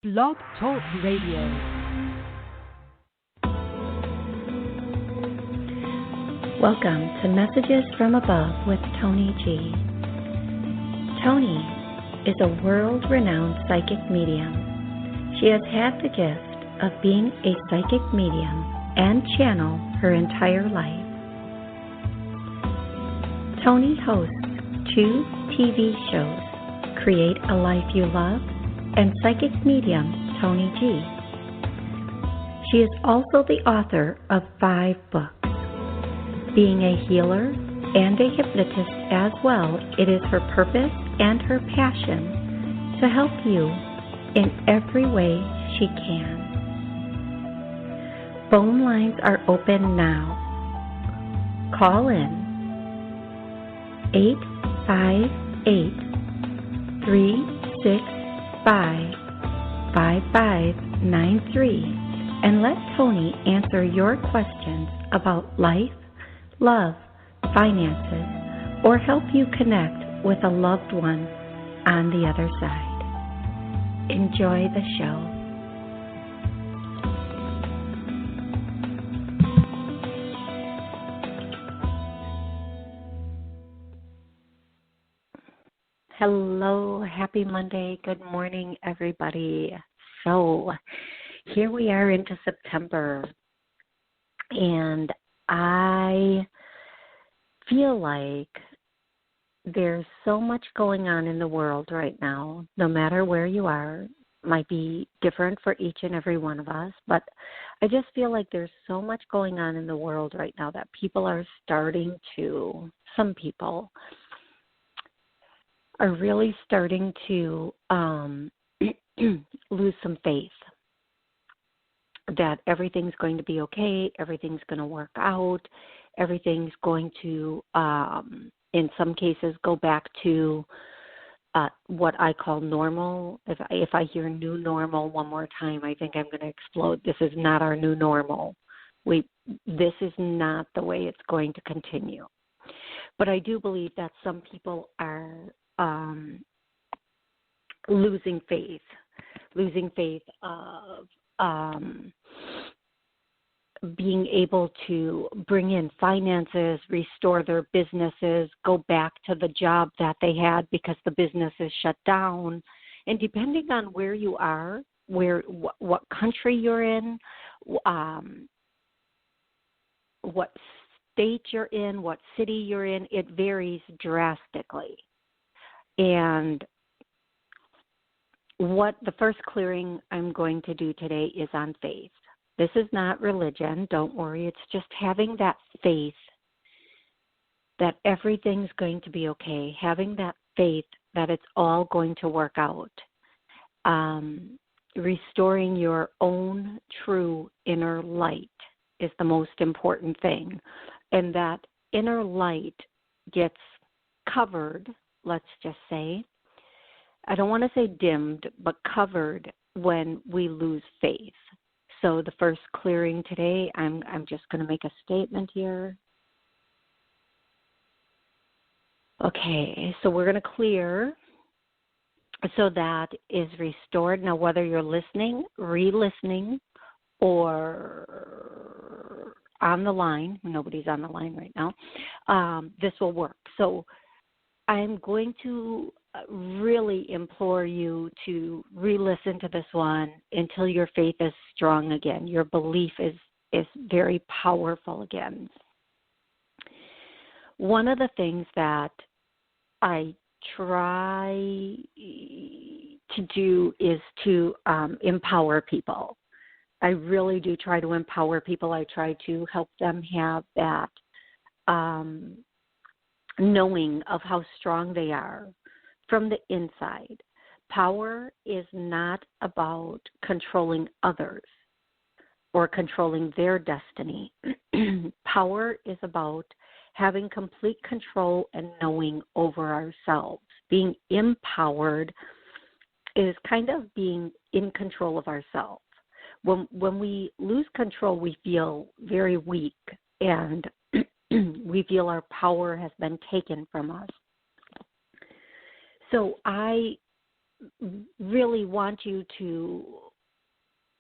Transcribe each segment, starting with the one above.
Blog Talk Radio. Welcome to Messages from Above with Toni G. Toni is a world-renowned psychic medium. She has had the gift of being a psychic medium and channel her entire life. Toni hosts 2 TV shows, Create a Life You Love and Psychic Medium Toni G. She is also the author of 5 books. Being a healer and a hypnotist as well, it is her purpose and her passion to help you in every way she can. Phone lines are open now. Call in 858-365-5593 and let Toni answer your questions about life, love, finances, or help you connect with a loved one on the other side. Enjoy the show. Hello, happy Monday. Good morning, everybody. So, here we are into September, and I feel like there's so much going on in the world right now, no matter where you are. Might be different for each and every one of us, but I just feel like there's so much going on in the world right now that some people are really starting to lose some faith that everything's going to be okay, everything's going to work out, everything's going to, in some cases, go back to what I call normal. If I hear new normal one more time, I think I'm going to explode. This is not our new normal. This is not the way it's going to continue. But I do believe that some people are losing faith of being able to bring in finances, restore their businesses, go back to the job that they had because the business is shut down. And depending on where you are, what country you're in, what state you're in, what city you're in, it varies drastically. And what the first clearing I'm going to do today is on faith. This is not religion, don't worry. It's just having that faith that everything's going to be okay, having that faith that it's all going to work out, restoring your own true inner light is the most important thing. And that inner light gets covered, let's just say, I don't want to say dimmed, but covered when we lose faith. So the first clearing today, I'm just going to make a statement here. Okay, so we're going to clear so that is restored. Now, whether you're listening, re-listening, or on the line, nobody's on the line right now, this will work. So I'm going to really implore you to re-listen to this one until your faith is strong again. Your belief is very powerful again. One of the things that I try to do is to empower people. I really do try to empower people. I try to help them have that knowing of how strong they are from the inside. Power is not about controlling others or controlling their destiny. Power is about having complete control and knowing over ourselves. Being empowered is kind of being in control of ourselves. When we lose control, we feel very weak and we feel our power has been taken from us. So I really want you to,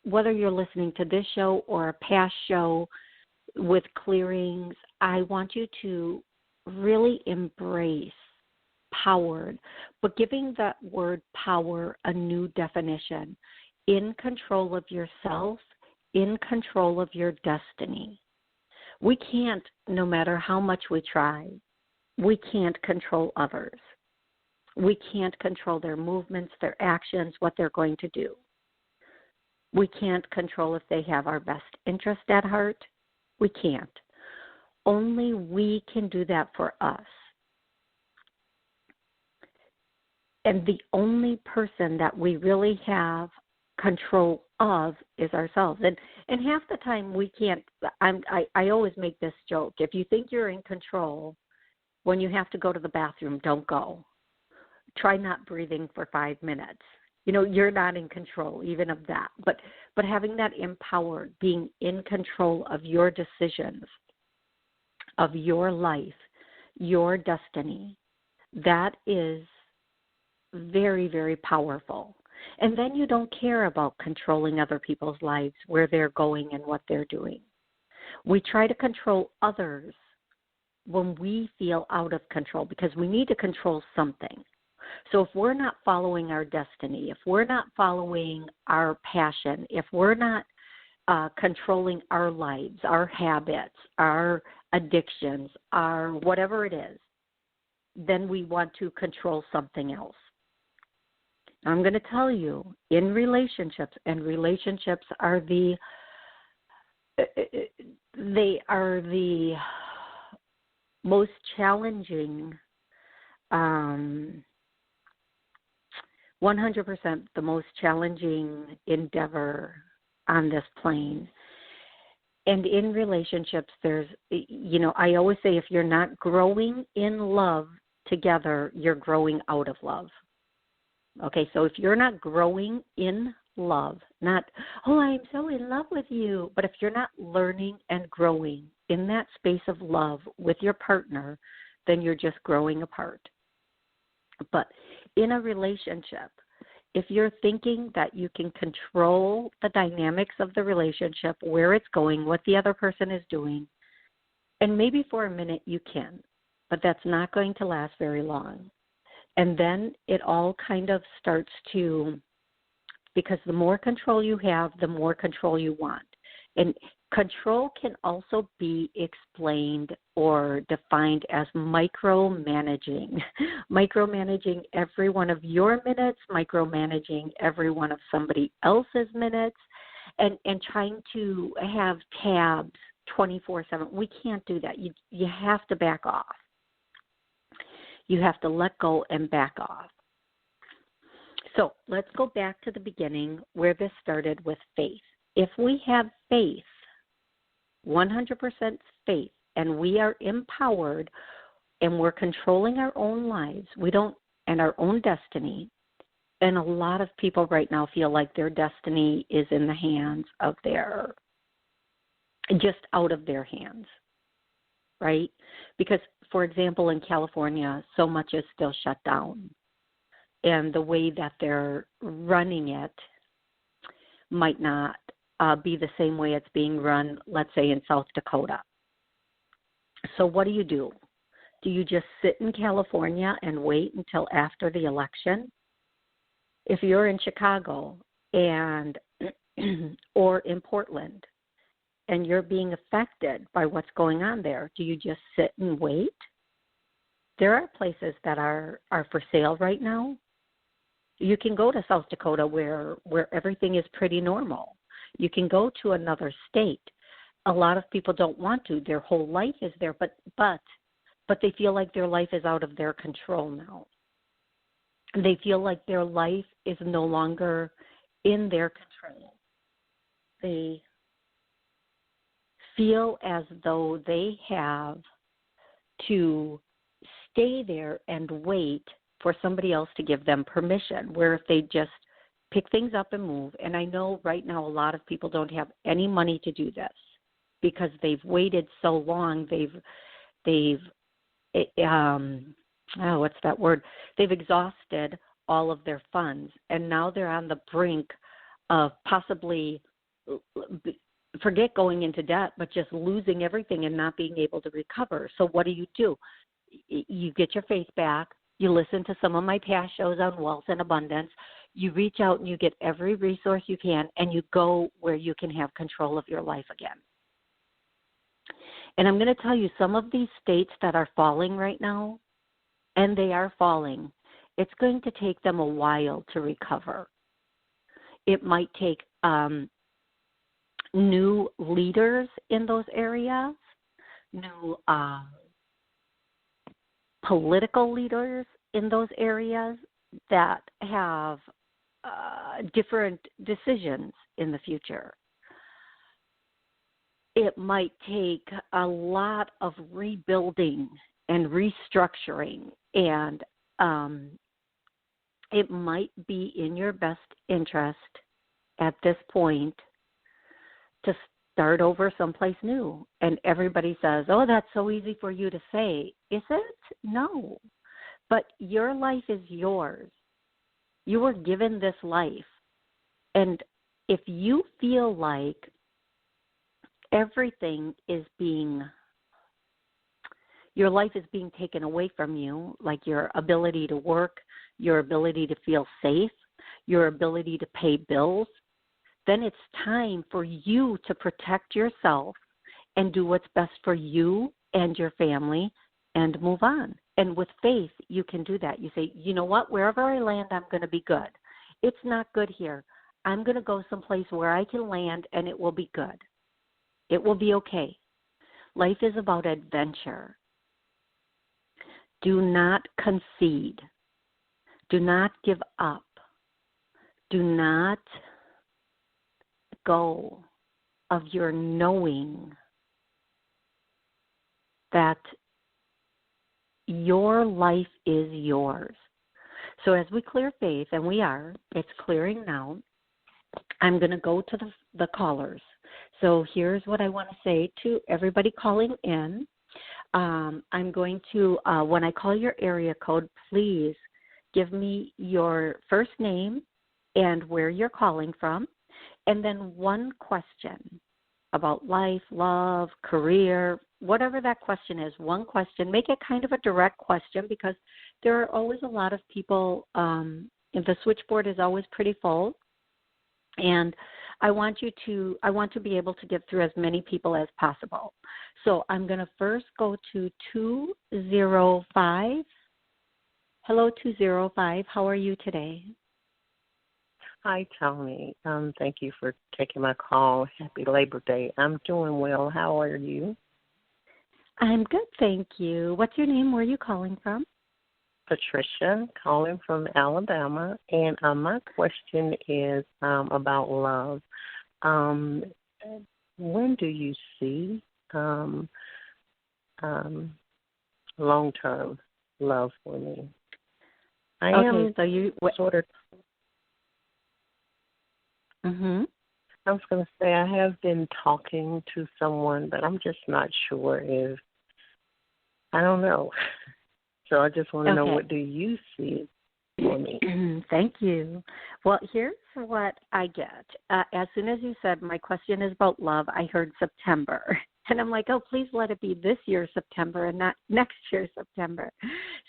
whether you're listening to this show or a past show with clearings, I want you to really embrace powered, but giving that word power a new definition. In control of yourself, in control of your destiny. We can't, no matter how much we try, we can't control others. We can't control their movements, their actions, what they're going to do. We can't control if they have our best interest at heart. We can't. Only we can do that for us. And the only person that we really have control of is ourselves. And half the time we can't. I always make this joke. If you think you're in control, when you have to go to the bathroom, don't go. Try not breathing for 5 minutes. You're not in control even of that. But having that empowered, being in control of your decisions, of your life, your destiny, that is very, very powerful. And then you don't care about controlling other people's lives, where they're going and what they're doing. We try to control others when we feel out of control because we need to control something. So if we're not following our destiny, if we're not following our passion, if we're not controlling our lives, our habits, our addictions, our whatever it is, then we want to control something else. I'm going to tell you, in relationships, and relationships are the most challenging, 100% the most challenging endeavor on this plane. And in relationships, there's, I always say if you're not growing in love together, you're growing out of love. Okay, so if you're not growing in love, not, I'm so in love with you, but if you're not learning and growing in that space of love with your partner, then you're just growing apart. But in a relationship, if you're thinking that you can control the dynamics of the relationship, where it's going, what the other person is doing, and maybe for a minute you can, but that's not going to last very long. And then it all kind of starts to, because the more control you have, the more control you want. And control can also be explained or defined as micromanaging. Micromanaging every one of your minutes, micromanaging every one of somebody else's minutes, and trying to have tabs 24/7. We can't do that. You have to back off. You have to let go and back off. So let's go back to the beginning where this started with faith. If we have faith, 100% faith, and we are empowered and we're controlling our own lives, and our own destiny, and a lot of people right now feel like their destiny is in the hands of just out of their hands, right? Because, for example, in California, so much is still shut down. And the way that they're running it might not be the same way it's being run, let's say, in South Dakota. So what do? Do you just sit in California and wait until after the election? If you're in Chicago or in Portland and you're being affected by what's going on there, do you just sit and wait? There are places that are for sale right now. You can go to South Dakota where everything is pretty normal. You can go to another state. A lot of people don't want to. Their whole life is there, but they feel like their life is out of their control now. They feel like their life is no longer in their control. They feel as though they have to stay there and wait for somebody else to give them permission, where if they just pick things up and move, and I know right now a lot of people don't have any money to do this because they've waited so long, they've exhausted all of their funds, and now they're on the brink of possibly, forget going into debt, but just losing everything and not being able to recover. So what do? You get your faith back. You listen to some of my past shows on wealth and abundance. You reach out and you get every resource you can, and you go where you can have control of your life again. And I'm going to tell you, some of these states that are falling right now, and they are falling, it's going to take them a while to recover. It might take new leaders in those areas, new political leaders in those areas that have different decisions in the future. It might take a lot of rebuilding and restructuring, and it might be in your best interest at this point to start over someplace new. And everybody says, oh, that's so easy for you to say. Is it? No. But your life is yours. You were given this life. And if you feel like everything is your life is being taken away from you, like your ability to work, your ability to feel safe, your ability to pay bills, then it's time for you to protect yourself and do what's best for you and your family and move on. And with faith, you can do that. You say, you know what, wherever I land, I'm going to be good. It's not good here. I'm going to go someplace where I can land and it will be good. It will be okay. Life is about adventure. Do not concede. Do not give up. Do not go of your knowing that your life is yours. So as we clear faith, and we are, it's clearing now, I'm going to go to the callers. So here's what I want to say to everybody calling in. I'm going to, when I call your area code, please give me your first name and where you're calling from, and then one question about life, love, career, whatever that question is, one question. Make it kind of a direct question, because there are always a lot of people, the switchboard is always pretty full, and I want to be able to get through as many people as possible. So I'm going to first go to 205. Hello, 205. How are you today? Hi, Toni. Thank you for taking my call. Happy Labor Day. I'm doing well. How are you? I'm good, thank you. What's your name? Where are you calling from? Patricia, calling from Alabama. And my question is about love. When do you see long-term love for me? I was going to say I have been talking to someone, but I'm just not sure if, I don't know. So I just want to know, what do you see for me? Thank you. Well, here's what I get. As soon as you said my question is about love, I heard September. And I'm like, oh, please let it be this year's September and not next year's September.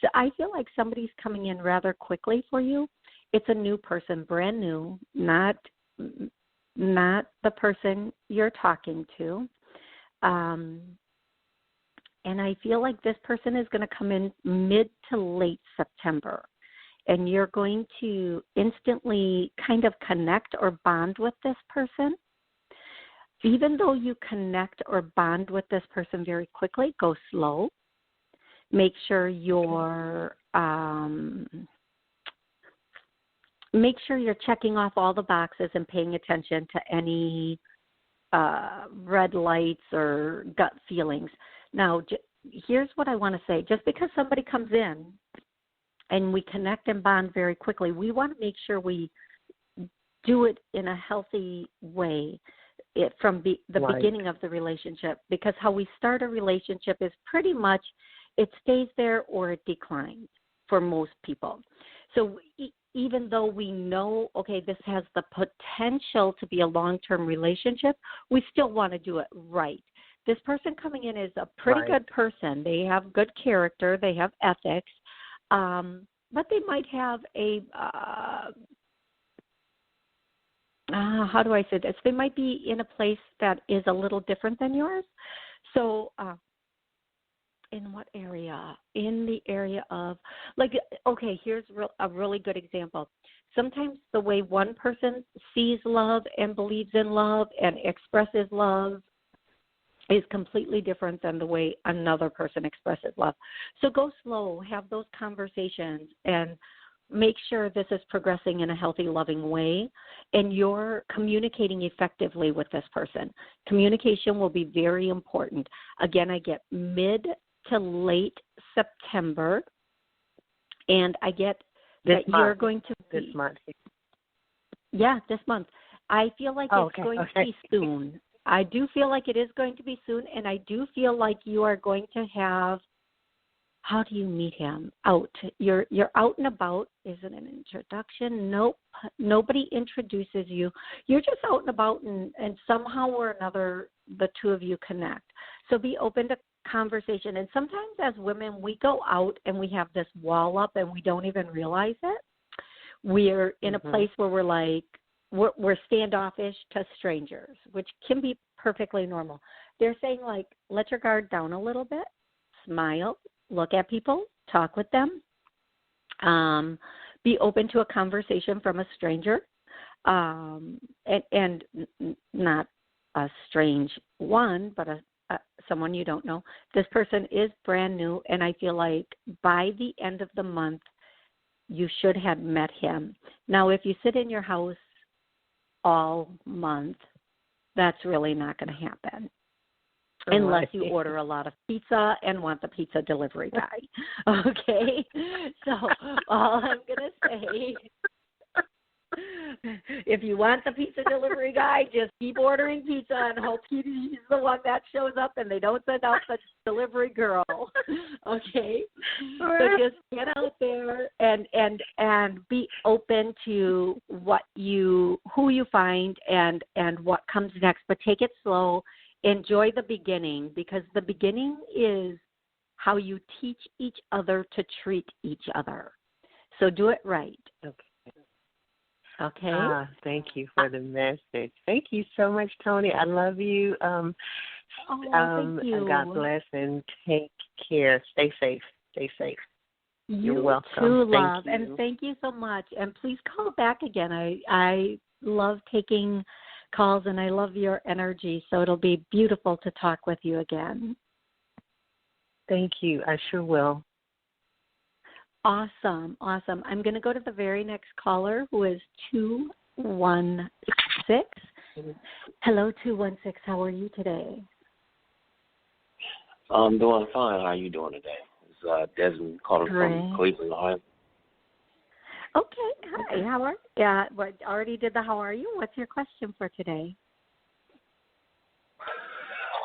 So I feel like somebody's coming in rather quickly for you. It's a new person, brand new, not the person you're talking to. And I feel like this person is going to come in mid to late September. And you're going to instantly kind of connect or bond with this person. Even though you connect or bond with this person very quickly, go slow. Make sure you're checking off all the boxes and paying attention to any red lights or gut feelings. Now, here's what I want to say. Just because somebody comes in and we connect and bond very quickly, we want to make sure we do it in a healthy way from the beginning of the relationship, because how we start a relationship is pretty much it stays there or it declines for most people. So even though we know, okay, this has the potential to be a long-term relationship, we still want to do it right. This person coming in is a pretty good person. They have good character. They have ethics. But they might have a, how do I say this? They might be in a place that is a little different than yours. So in what area? In the area of, like, okay, here's a really good example. Sometimes the way one person sees love and believes in love and expresses love is completely different than the way another person expresses love. So go slow, have those conversations, and make sure this is progressing in a healthy, loving way, and you're communicating effectively with this person. Communication will be very important. Again, I get mid to late September, and I get that you're going to be, this month. Yeah, this month. I feel like it's going to be soon. I do feel like it is going to be soon, and I do feel like you are going to have, how do you meet him? Out. You're out and about. Is it an introduction? Nope. Nobody introduces you. You're just out and about, and somehow or another, the two of you connect. So be open to conversation. And sometimes as women, we go out and we have this wall up and we don't even realize it. We're in a place where we're like, we're standoffish to strangers, which can be perfectly normal. They're saying, like, let your guard down a little bit, smile, look at people, talk with them, be open to a conversation from a stranger, and not a strange one, but someone you don't know. This person is brand new, and I feel like by the end of the month, you should have met him. Now, if you sit in your house all month, that's really not going to happen. Unless you order a lot of pizza and want the pizza delivery guy. Okay? So all I'm going to say, if you want the pizza delivery guy, just keep ordering pizza and hope he's the one that shows up and they don't send out the delivery girl. Okay? So just get out there and be open to who you find and what comes next. But take it slow. Enjoy the beginning, because the beginning is how you teach each other to treat each other. So do it right. Okay? Thank you for the message. Thank you so much, Toni. I love you. Thank you. God bless and take care. Stay safe. Stay safe. You're welcome. Too, love. And thank you so much. And please call back again. I love taking calls, and I love your energy, so it'll be beautiful to talk with you again. Thank you. I sure will. Awesome. I'm going to go to the very next caller, who is 216. Hello, 216. How are you today? I'm doing fine. How are you doing today? It's Desmond calling from Cleveland, Ohio. Okay. Hi. How are you? Already did the how are you? What's your question for today?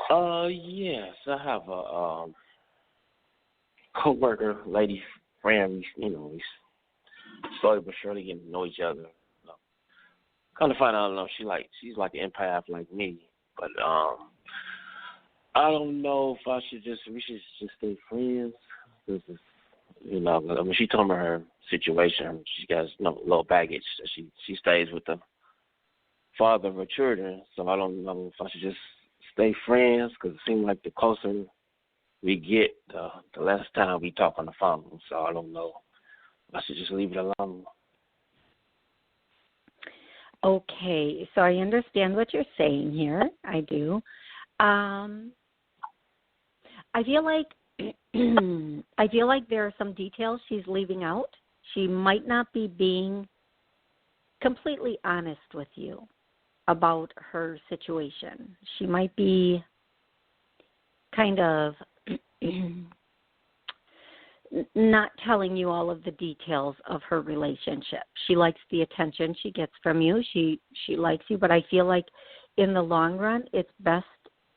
Yes. I have a coworker, lady friend. We slowly but surely getting to know each other. Kind of find out, she's like an empath like me, but I don't know if we should just stay friends. This is, she told me her situation. She got low baggage. She stays with the father of her children, so I don't know if I should just stay friends, because it seems like the closer we get, the less time we talk on the phone. So I don't know. I should just leave it alone. Okay, so I understand what you're saying here. I do. I feel like there are some details she's leaving out. She might not be being completely honest with you about her situation. She might be kind of not telling you all of the details of her relationship. She likes the attention she gets from you. She likes you, but I feel like in the long run, it's best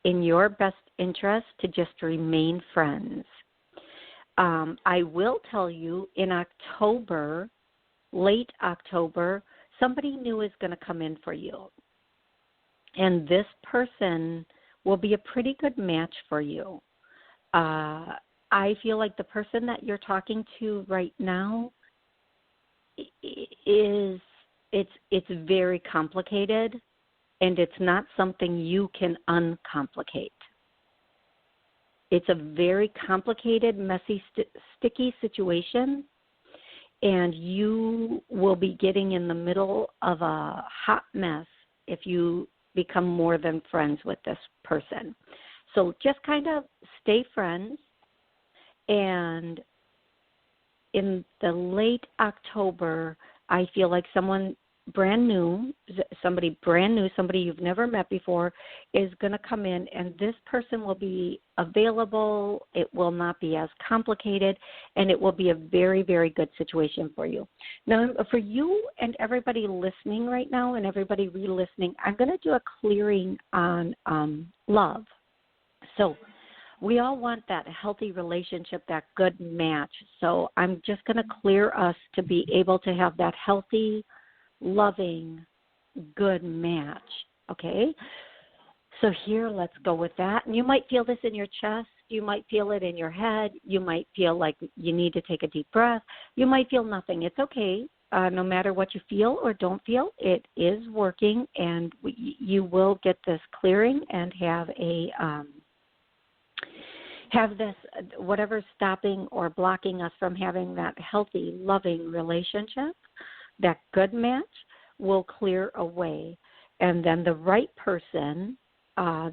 in your best interest to just remain friends. I will tell you, in October, late October, somebody new is going to come in for you. And this person will be a pretty good match for you. I feel like the person that you're talking to right now is it's very complicated, and it's not something you can uncomplicate. It's a very complicated, messy, sticky situation, and you will be getting in the middle of a hot mess if you become more than friends with this person. So just kind of stay friends, and in the late October, I feel like somebody brand new, somebody you've never met before is going to come in, and this person will be available. It will not be as complicated, and it will be a very, very good situation for you. Now, for you and everybody listening right now and everybody re-listening, I'm going to do a clearing on love. So we all want that healthy relationship, that good match. So I'm just going to clear us to be able to have that healthy, loving, good match, okay? So here, let's go with that. And you might feel this in your chest. You might feel it in your head. You might feel like you need to take a deep breath. You might feel nothing. It's okay. No matter what you feel or don't feel, it is working, and you will get this clearing and have this, whatever's stopping or blocking us from having that healthy, loving relationship, that good match, will clear away. And then the right person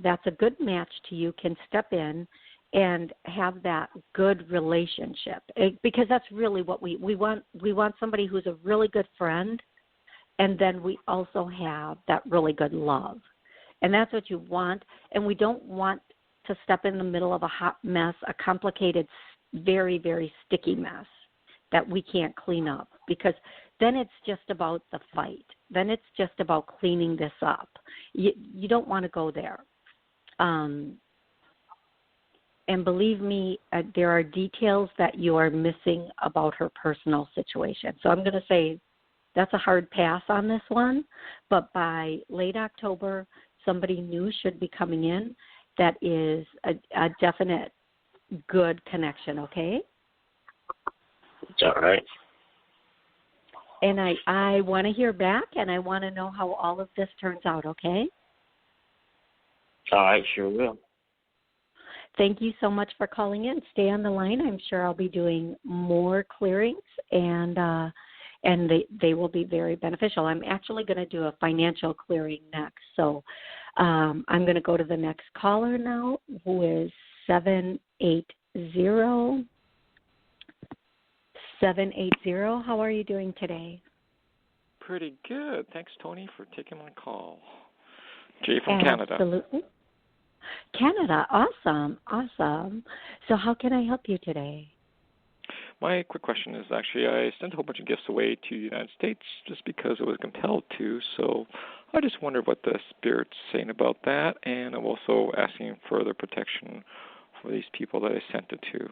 that's a good match to you can step in and have that good relationship. Because that's really what we want. We want somebody who's a really good friend, and then we also have that really good love. And that's what you want. And we don't want to step in the middle of a hot mess, a complicated, very, very sticky mess that we can't clean up, because then it's just about the fight. Then it's just about cleaning this up. You don't want to go there. And believe me, there are details that you are missing about her personal situation. So I'm going to say that's a hard pass on this one, but by late October, somebody new should be coming in that is a definite good connection, okay? All right. And I want to hear back, and I want to know how all of this turns out, okay? All right, sure will. Thank you so much for calling in. Stay on the line. I'm sure I'll be doing more clearings, and they will be very beneficial. I'm actually going to do a financial clearing next. So I'm going to go to the next caller now, who is 780. 780. How are you doing today? Pretty good. Thanks, Toni, for taking my call. Jay from Canada. Absolutely. Canada. Awesome. Awesome. So how can I help you today? My quick question is actually I sent a whole bunch of gifts away to the United States just because I was compelled to. So I just wonder what the Spirit's saying about that. And I'm also asking further protection for these people that I sent it to.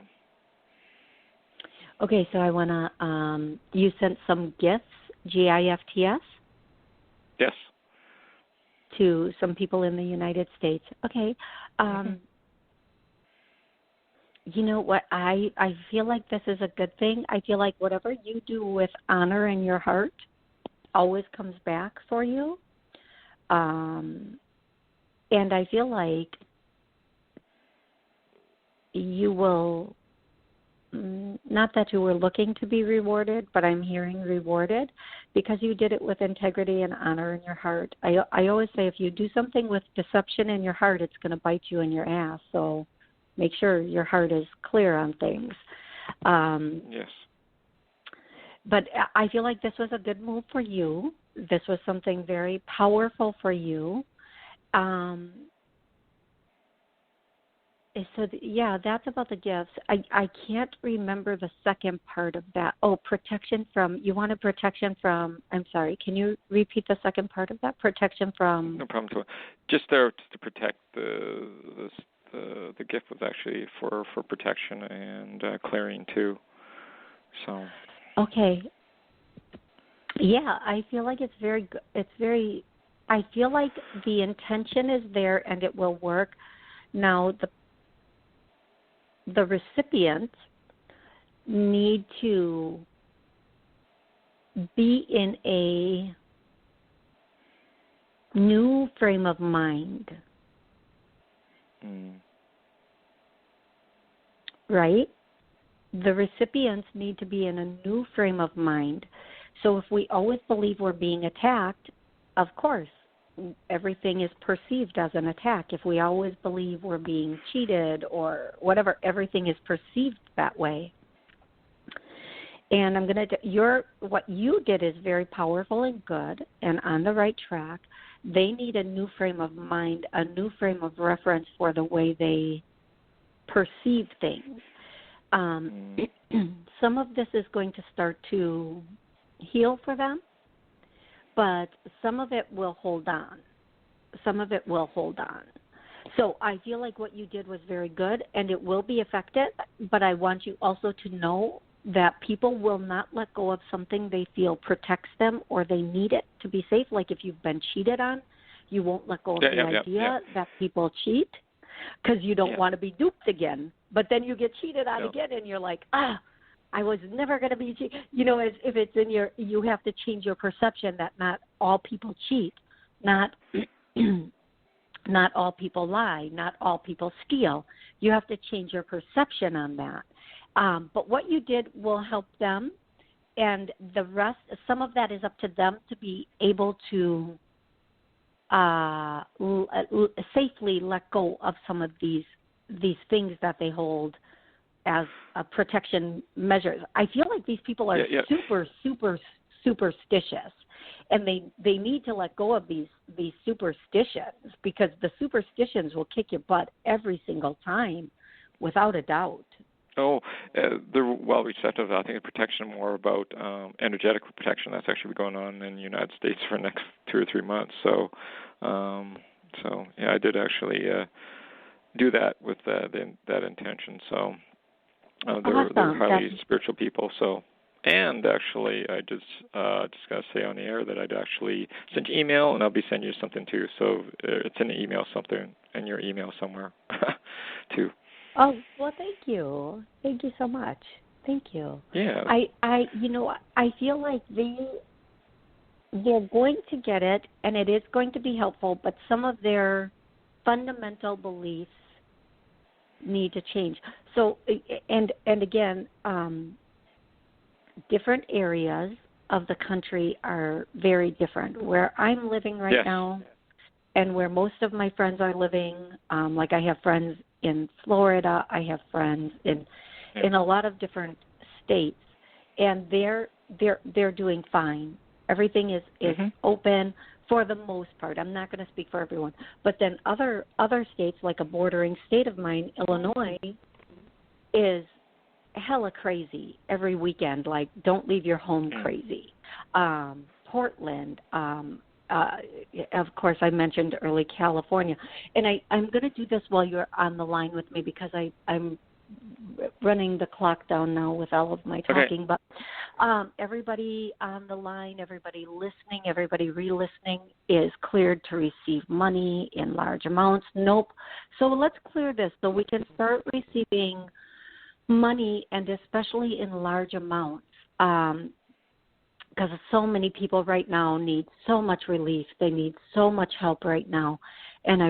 Okay, so I want to, you sent some gifts, GIFTS? Yes. To some people in the United States. Okay. You know what? I feel like this is a good thing. I feel like whatever you do with honor in your heart always comes back for you. And I feel like you will, not that you were looking to be rewarded, but I'm hearing rewarded because you did it with integrity and honor in your heart. I always say if you do something with deception in your heart, it's going to bite you in your ass. So make sure your heart is clear on things. Yes. But I feel like this was a good move for you. This was something very powerful for you. So, yeah, that's about the gifts. I can't remember the second part of that. Oh, protection from, you wanted protection from, I'm sorry, can you repeat the second part of that? Protection from? No problem. Just there to protect the gift was actually for protection and clearing too. So. Okay. Yeah, I feel like it's very good. I feel like the intention is there and it will work. Now, the recipients need to be in a new frame of mind. Right? The recipients need to be in a new frame of mind. So if we always believe we're being attacked, of course, everything is perceived as an attack. If we always believe we're being cheated or whatever, everything is perceived that way. And what you did is very powerful and good and on the right track. They need a new frame of mind, a new frame of reference for the way they perceive things. Some of this is going to start to heal for them, but some of it will hold on. So I feel like what you did was very good, and it will be effective, but I want you also to know that people will not let go of something they feel protects them or they need it to be safe. Like if you've been cheated on, you won't let go of the idea that people cheat because you don't want to be duped again. But then you get cheated on again, and you're like, I was never going to be cheated. You know, if it's in you have to change your perception that not all people cheat, not all people lie, not all people steal. You have to change your perception on that. But what you did will help them, and the rest, some of that is up to them to be able to safely let go of some of these things that they hold as protection measures. I feel like these people are super, super superstitious, and they need to let go of these superstitions, because the superstitions will kick your butt every single time, without a doubt. Oh, they're well receptive. I think protection more about energetic protection. That's actually going on in the United States for the next 2 or 3 months. So I did actually do that with that intention. So they're highly spiritual people. So, and actually, I just got to say on the air that I'd actually send you email, and I'll be sending you something too. So it's in the email, something in your email somewhere too. Oh, well, thank you. Thank you so much. Thank you. Yeah. I feel like they're going to get it, and it is going to be helpful, but some of their fundamental beliefs need to change. So, and again, different areas of the country are very different. Where I'm living right now, and where most of my friends are living, like I have friends in Florida, I have friends in a lot of different states, and they're doing fine. Everything is open for the most part. I'm not going to speak for everyone, but then other states, like a bordering state of mine, Illinois, is hella crazy every weekend. Like, don't leave your home crazy. Portland. Of course, I mentioned early California. And I'm going to do this while you're on the line with me, because I'm running the clock down now with all of my talking. Okay. But everybody on the line, everybody listening, everybody re-listening is cleared to receive money in large amounts. Nope. So let's clear this so we can start receiving money, and especially in large amounts. Because so many people right now need so much relief. They need so much help right now. And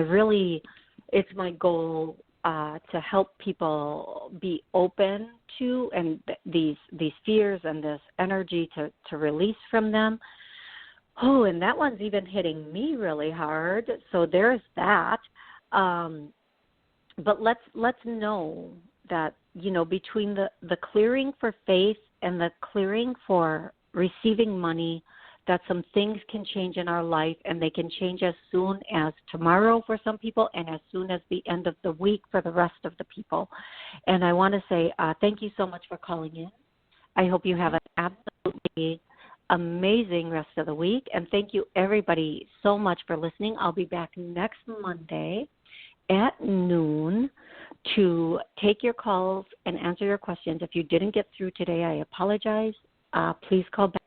it's my goal to help people be open to and these fears and this energy to release from them. Oh, and that one's even hitting me really hard. So there's that. But let's know that, between the clearing for faith and the clearing for receiving money, that some things can change in our life, and they can change as soon as tomorrow for some people and as soon as the end of the week for the rest of the people. And I want to say thank you so much for calling in. I hope you have an absolutely amazing rest of the week, and thank you everybody so much for listening. I'll be back next Monday at noon to take your calls and answer your questions. If you didn't get through today, I apologize. Please call back.